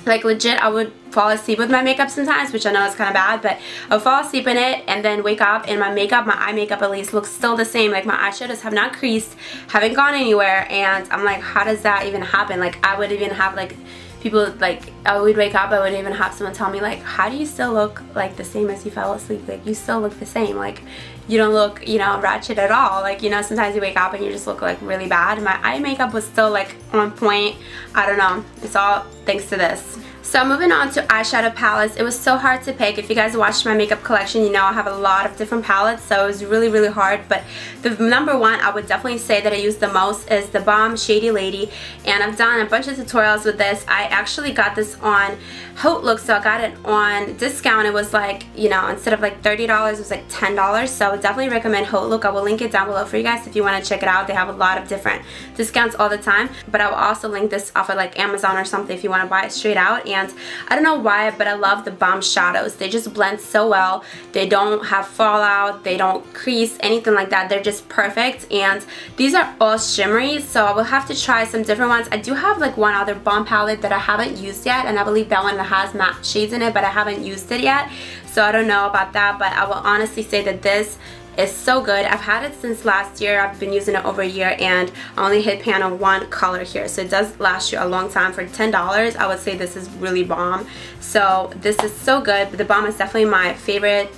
Like legit, I would fall asleep with my makeup sometimes, which I know is kind of bad, but I would fall asleep in it and then wake up and my makeup, my eye makeup at least, looks still the same. Like my eyeshadows have not creased, haven't gone anywhere, and I'm like, how does that even happen? Like I would even have like people, like I would wake up, I would even have someone tell me like, how do you still look like the same as you fell asleep? Like you still look the same, like you don't look, you know, ratchet at all. Like, you know, sometimes you wake up and you just look like really bad. My eye makeup was still like on point. I don't know, it's all thanks to this. So moving on to eyeshadow palettes, it was so hard to pick. If you guys watched my makeup collection, you know I have a lot of different palettes, so it was really hard. But the number one I would definitely say that I use the most is the Balm Shady Lady, and I've done a bunch of tutorials with this. I actually got this on HOTLOOK, so I got it on discount. It was like, you know, instead of like $30, it was like $10. So I would definitely recommend HOTLOOK. I will link it down below for you guys if you want to check it out. They have a lot of different discounts all the time. But I will also link this off of like Amazon or something if you want to buy it straight out. And I don't know why, but I love the Balm shadows. They just blend so well. They don't have fallout, they don't crease, anything like that. They're just perfect, and these are all shimmery, so I will have to try some different ones. I do have like one other Balm palette that I haven't used yet, and I believe that one has matte shades in it, but I haven't used it yet, so I don't know about that. But I will honestly say that this is so good. I've had it since last year. I've been using it over a year, and I only hit pan on one color here, so it does last you a long time. For $10, I would say this is really bomb. So this is so good. The Balm is definitely my favorite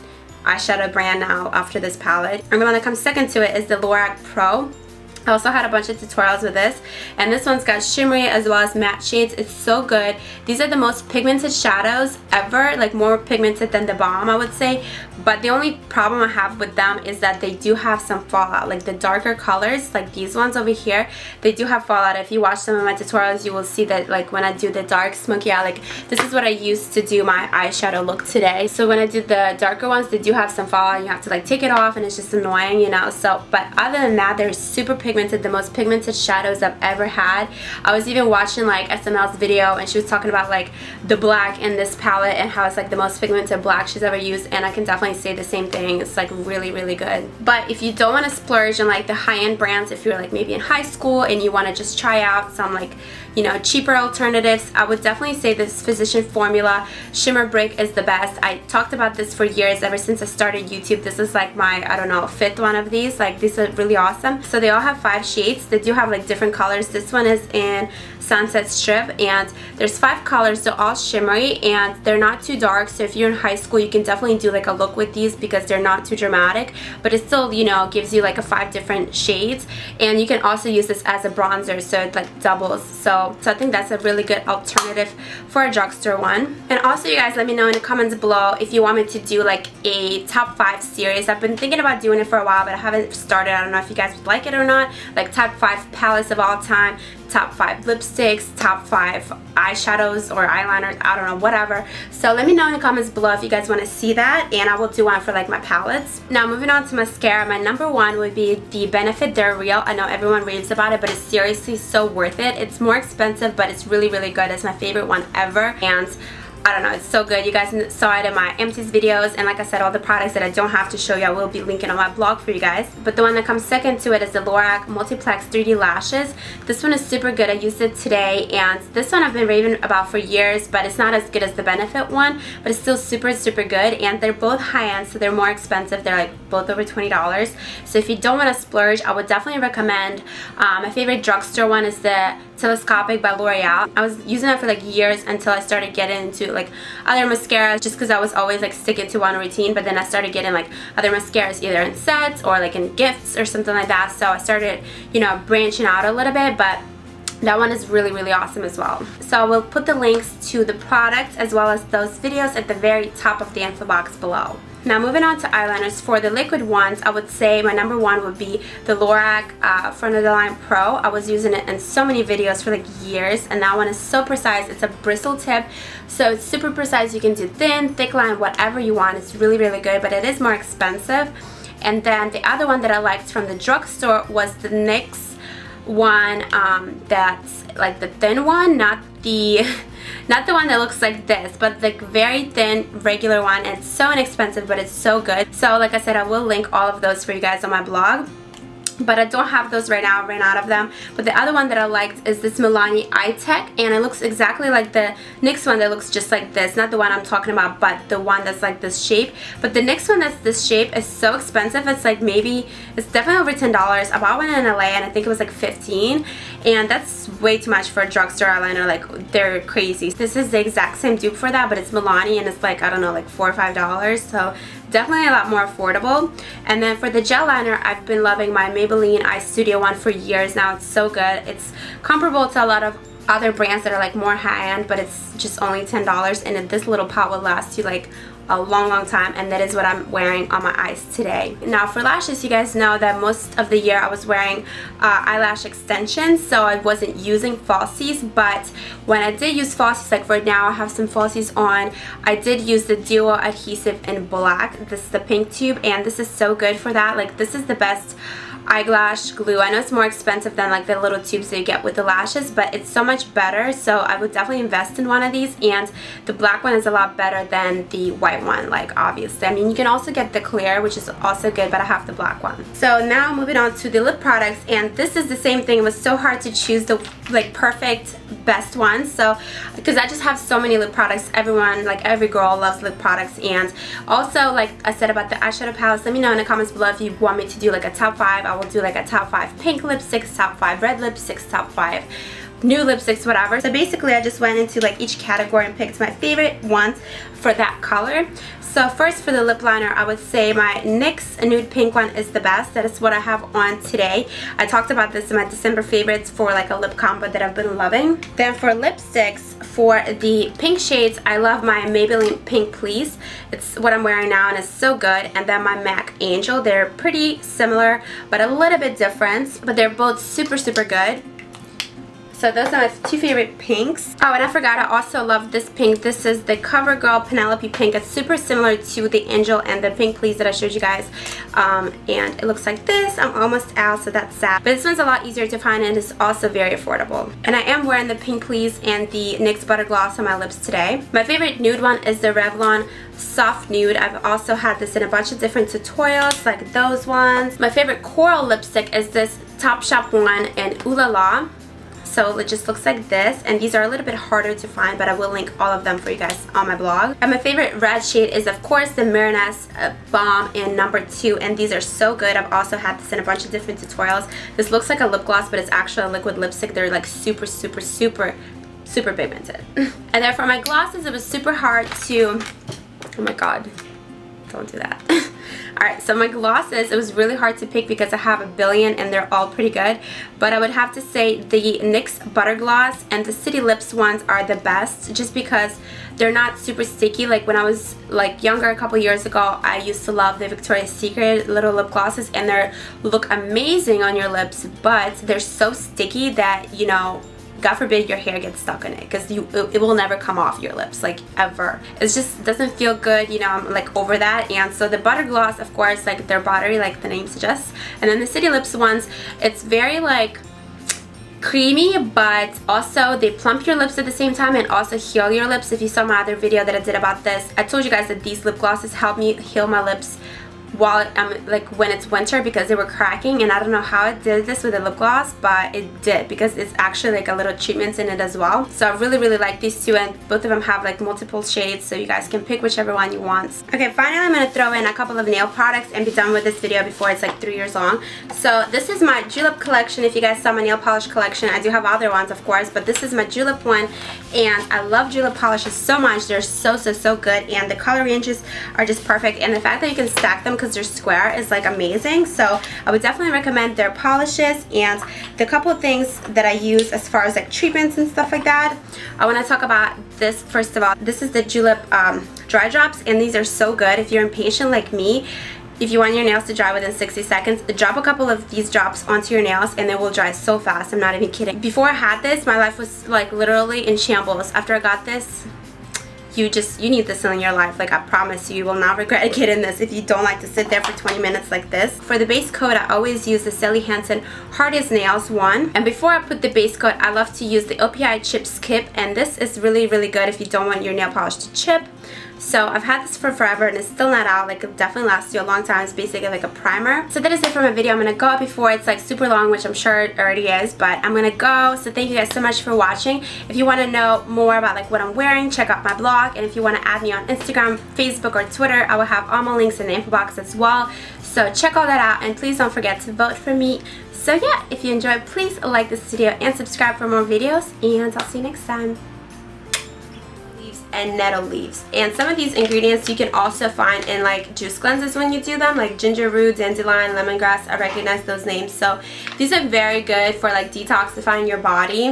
eyeshadow brand now after this palette. And the one that comes second to it is the Lorac Pro. I also had a bunch of tutorials with this, and this one's got shimmery as well as matte shades. It's so good. These are the most pigmented shadows ever, like more pigmented than the Balm, I would say. But the only problem I have with them is that they do have some fallout. Like the darker colors, like these ones over here, they do have fallout. If you watch some of my tutorials, you will see that like when I do the dark smoky eye, like this is what I used to do my eyeshadow look today. So when I do the darker ones, they do have some fallout. You have to like take it off, and it's just annoying, you know. So, but other than that, they're super pigmented, the most pigmented shadows I've ever had. I was even watching like SML's video, and she was talking about like the black in this palette and how it's like the most pigmented black she's ever used, and I can definitely say the same thing. It's like really good. But if you don't want to splurge on like the high-end brands, if you're like maybe in high school and you want to just try out some like, you know, cheaper alternatives, I would definitely say this Physician Formula Shimmer Brick is the best. I talked about this for years, ever since I started YouTube. This is like my, I don't know, 5th one of these. Like these are really awesome. So they all have 5 shades. They do have like different colors. This one is in Sunset Strip, and there's 5 colors. They're all shimmery and they're not too dark, so if you're in high school you can definitely do like a look with these because they're not too dramatic, but it still, you know, gives you like a 5 different shades. And you can also use this as a bronzer, so it like doubles. So I think that's a really good alternative for a drugstore one. And also, you guys, let me know in the comments below if you want me to do like a top 5 series. I've been thinking about doing it for a while, but I haven't started. I don't know if you guys would like it or not. Like top 5 palettes of all time, top 5 lipsticks, top 5 eyeshadows or eyeliners, I don't know, whatever. So let me know in the comments below if you guys want to see that, and I will do one for like my palettes. Now moving on to mascara, my number 1 would be the Benefit They're Real. I know everyone raves about it, but it's seriously so worth it. It's more expensive, but it's really good. It's my favorite one ever, and I don't know, it's so good. You guys saw it in my empties videos, and like I said, all the products that I don't have to show you I will be linking on my blog for you guys. But the one that comes second to it is the Lorac Multiplex 3D Lashes. This one is super good. I used it today, and this one I've been raving about for years, but it's not as good as the Benefit one, but it's still super good. And they're both high-end, so they're more expensive. They're like both over $20. So if you don't want to splurge, I would definitely recommend, my favorite drugstore one is the Telescopic by L'Oreal. I was using it for like years until I started getting into like other mascaras, just because I was always like sticking to one routine. But then I started getting like other mascaras either in sets or like in gifts or something like that. So I started, you know, branching out a little bit, but that one is really awesome as well. So I will put the links to the products as well as those videos at the very top of the info box below. Now moving on to eyeliners, for the liquid ones, I would say my number 1 would be the Lorac Front of the Line Pro. I was using it in so many videos for like years, and that one is so precise. It's a bristle tip, so it's super precise. You can do thin, thick line, whatever you want. It's really good, but it is more expensive. And then the other one that I liked from the drugstore was the NYX one, that's like the thin one, not the one that looks like this, but the very thin regular one. It's so inexpensive, but it's so good. So like I said, I will link all of those for you guys on my blog. but I don't have those right now. I ran out of them. But the other one that I liked is this Milani Eye Tech, and it looks exactly like the NYX one that looks just like this. Not the one I'm talking about, but the one that's like this shape. But the NYX one that's this shape is so expensive. It's like maybe, it's definitely over $10. I bought one in LA and I think it was like $15, and that's way too much for a drugstore eyeliner. Like, they're crazy. This is the exact same dupe for that, but it's Milani, and it's like, I don't know, like $4 or $5. So definitely a lot more affordable. And then for the gel liner, I've been loving my Maybelline Eye Studio one for years now. It's so good. It's comparable to a lot of other brands that are like more high-end, but it's just only $10, and this little pot will last you like a long time, and that is what I'm wearing on my eyes today. Now for lashes, you guys know that most of the year I was wearing eyelash extensions, so I wasn't using falsies, but when I did use falsies, like right now I have some falsies on, I did use the Duo Adhesive in black. This is the pink tube, and this is so good for that. Like, this is the best eyelash glue. I know it's more expensive than like the little tubes that you get with the lashes, but it's so much better, so I would definitely invest in one of these. And the black one is a lot better than the white one, like, obviously. I mean, you can also get the clear, which is also good, but I have the black one. So now moving on to the lip products, and this is the same thing. It was so hard to choose the like perfect best one, so because I just have so many lip products. Everyone, like every girl, loves lip products. And also, like I said about the eyeshadow palettes, let me know in the comments below if you want me to do like a top 5. I will do like a top 5 pink lipsticks, top 5 red lipsticks, top 5 new lipsticks, whatever. So basically I just went into like each category and picked my favorite ones for that color. So first, for the lip liner, I would say my NYX nude pink one is the best. That is what I have on today. I talked about this in my December favorites for like a lip combo that I've been loving. Then for lipsticks, for the pink shades, I love my Maybelline Pink Please. It's what I'm wearing now, and it's so good. And then my MAC Angel. They're pretty similar but a little bit different, but they're both super good. So those are my two favorite pinks. Oh, and I forgot, I also love this pink. This is the CoverGirl Penelope Pink. It's super similar to the Angel and the Pink Please that I showed you guys. And it looks like this. I'm almost out, so that's sad. But this one's a lot easier to find, and it's also very affordable. And I am wearing the Pink Please and the NYX Butter Gloss on my lips today. My favorite nude one is the Revlon Soft Nude. I've also had this in a bunch of different tutorials, like those ones. My favorite coral lipstick is this Topshop one in Ooh La La. So it just looks like this, and these are a little bit harder to find, but I will link all of them for you guys on my blog. And my favorite red shade is, of course, the Miraness Balm in number 2, and these are so good. I've also had this in a bunch of different tutorials. This looks like a lip gloss, but it's actually a liquid lipstick. They're like super pigmented. And then for my glosses, it was super hard to, oh my god, don't do that. Alright, so my glosses, it was really hard to pick because I have a billion and they're all pretty good. But I would have to say the NYX Butter Gloss and the City Lips ones are the best, just because they're not super sticky. Like when I was like younger a couple years ago, I used to love the Victoria's Secret little lip glosses, and they look amazing on your lips, but they're so sticky that, you know, God forbid your hair gets stuck in it, because it will never come off your lips, like ever. It just doesn't feel good, you know. I'm like over that. And so the Butter Gloss, of course, like they're buttery like the name suggests. And then the City Lips ones, it's very like creamy, but also they plump your lips at the same time and also heal your lips. If you saw my other video that I did about this, I told you guys that these lip glosses help me heal my lips while like when it's winter, because they were cracking, and I don't know how it did this with a lip gloss, but it did, because it's actually like a little treatment in it as well. So I really like these two, and both of them have like multiple shades, so you guys can pick whichever one you want. Okay, finally I'm going to throw in a couple of nail products and be done with this video before it's like 3 years long. So this is my Julep collection. If you guys saw my nail polish collection, I do have other ones, of course, but this is my Julep one, and I love Julep polishes so much. They're so good, and the color ranges are just perfect, and the fact that you can stack them because they're square is like amazing. So I would definitely recommend their polishes. And the couple of things that I use as far as like treatments and stuff like that, I want to talk about this. First of all, this is the Julep dry drops, and these are so good if you're impatient like me. If you want your nails to dry within 60 seconds, drop a couple of these drops onto your nails and they will dry so fast. I'm not even kidding. Before I had this, my life was like literally in shambles. After I got this, you need this in your life. Like, I promise you will not regret getting this if you don't like to sit there for 20 minutes like this. For the base coat, I always use the Sally Hansen Hard as Nails one. And before I put the base coat, I love to use the OPI Chip Skip, and this is really good if you don't want your nail polish to chip. So I've had this for forever and it's still not out. Like, it definitely lasts you a long time. It's basically like a primer. So that is it for my video. I'm gonna go before it's like super long, which I'm sure it already is, but I'm gonna go. So thank you guys so much for watching. If you want to know more about like what I'm wearing, check out my blog, and if you want to add me on Instagram, Facebook, or Twitter, I will have all my links in the info box as well. So check all that out, and please don't forget to vote for me. So yeah, if you enjoyed, please like this video and subscribe for more videos, and I'll see you next time. And nettle leaves, and some of these ingredients you can also find in like juice cleanses when you do them, like ginger root, dandelion, lemongrass. I recognize those names. So these are very good for like detoxifying your body.